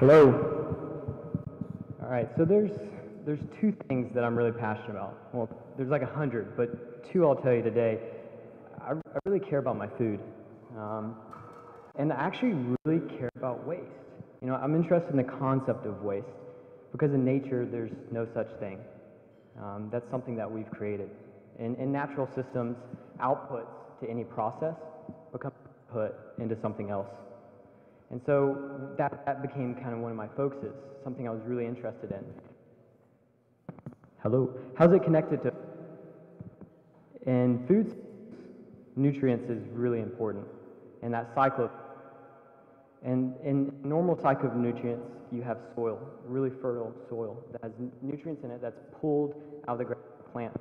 Hello. All right, so there's two things that I'm really passionate about. Well, there's like 100, but two I'll tell you today. I really care about my food, and I actually really care about waste. You know, I'm interested in the concept of waste because in nature there's no such thing. That's something that we've created. In natural systems, outputs to any process become put into something else. And so that became kind of one of my focuses, something I was really interested in. Hello. How's it connected to? In food, nutrients is really important. And that cycle, and in normal cycle of nutrients, you have soil, really fertile soil that has nutrients in it that's pulled out of the ground by plants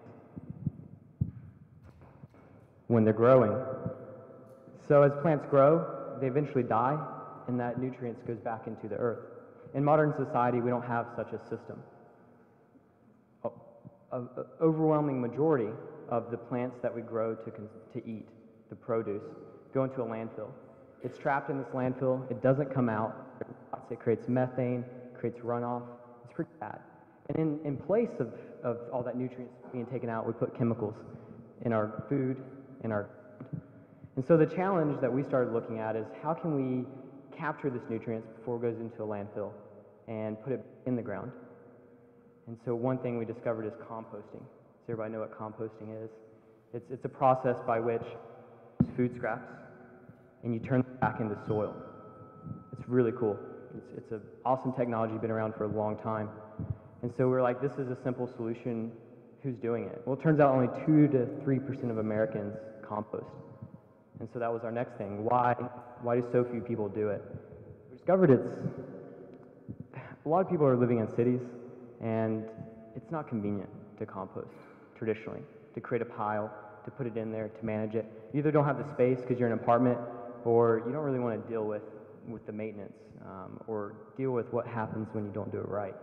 when they're growing. So as plants grow, they eventually die, and that nutrients goes back into the earth. In modern society, we don't have such a system. An overwhelming majority of the plants that we grow to eat, the produce, go into a landfill. It's trapped in this landfill. It doesn't come out. It creates methane, creates runoff. It's pretty bad. And in place of all that nutrients being taken out, we put chemicals in our food, in our. And so the challenge that we started looking at is how can we capture this nutrients before it goes into a landfill and put it in the ground. And so one thing we discovered is composting. Does everybody know what composting is? It's a process by which food scraps and you turn them back into soil. It's really cool. It's an awesome technology, been around for a long time. And so we're like, this is a simple solution. Who's doing it? Well, it turns out only 2 to 3% of Americans compost. And so that was our next thing. Why do so few people do it? We discovered a lot of people are living in cities, and it's not convenient to compost traditionally, to create a pile, to put it in there, to manage it. You either don't have the space because you're in an apartment, or you don't really want to deal with the maintenance, or deal with what happens when you don't do it right.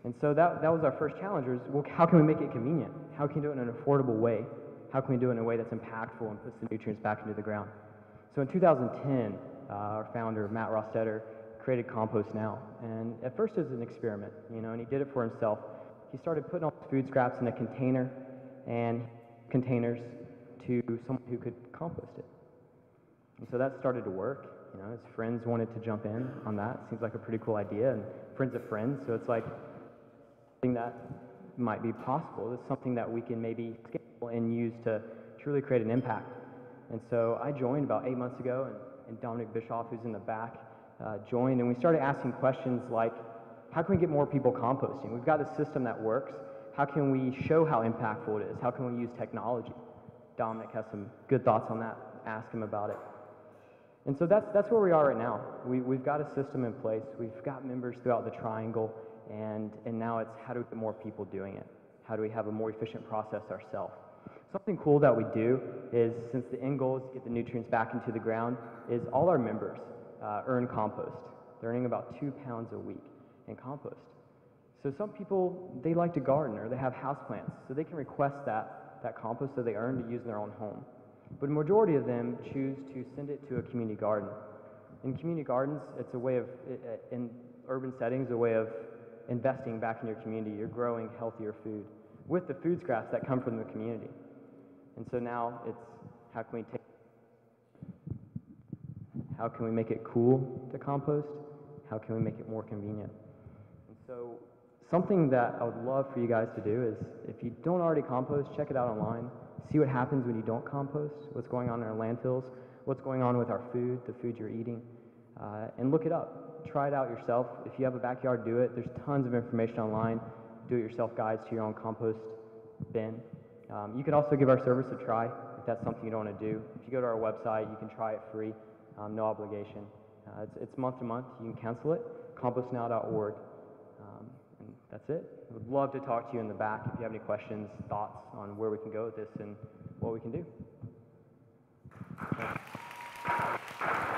And so that was our first challenge, was, well, how can we make it convenient? How can we do it in an affordable way? How can we do it in a way that's impactful and puts the nutrients back into the ground? So in 2010, our founder, Matt Rostetter, created Compost Now. And at first it was an experiment, and he did it for himself. He started putting all his food scraps in a container and containers to someone who could compost it. And so that started to work. His friends wanted to jump in on that. Seems like a pretty cool idea, and friends of friends. So it's like something that might be possible. It's something that we can maybe scale and use to truly create an impact. And so I joined about 8 months ago, and Dominic Bischoff, who's in the back, joined, and we started asking questions like, how can we get more people composting? We've got a system that works. How can we show how impactful it is? How can we use technology? Dominic has some good thoughts on that. Ask him about it. And so that's where we are right now. We've got a system in place. We've got members throughout the triangle, and now it's how do we get more people doing it? How do we have a more efficient process ourselves? Something cool that we do is, since the end goal is to get the nutrients back into the ground, is all our members earn compost. They're earning about 2 pounds a week in compost. So some people, they like to garden or they have houseplants, so they can request that compost that they earn to use in their own home. But a majority of them choose to send it to a community garden. In community gardens, it's a way of, in urban settings, a way of investing back in your community. You're growing healthier food with the food scraps that come from the community. And so now it's how can we make it cool to compost? How can we make it more convenient? And so something that I would love for you guys to do is, if you don't already compost, check it out online. See what happens when you don't compost, what's going on in our landfills, what's going on with our food, the food you're eating, and look it up. Try it out yourself. If you have a backyard, do it. There's tons of information online. Do-it-yourself guides to your own compost bin. You can also give our service a try if that's something you don't want to do. If you go to our website, you can try it free, no obligation. It's month to month. You can cancel it, compostnow.org. And that's it. I would love to talk to you in the back if you have any questions, thoughts on where we can go with this and what we can do. Thanks.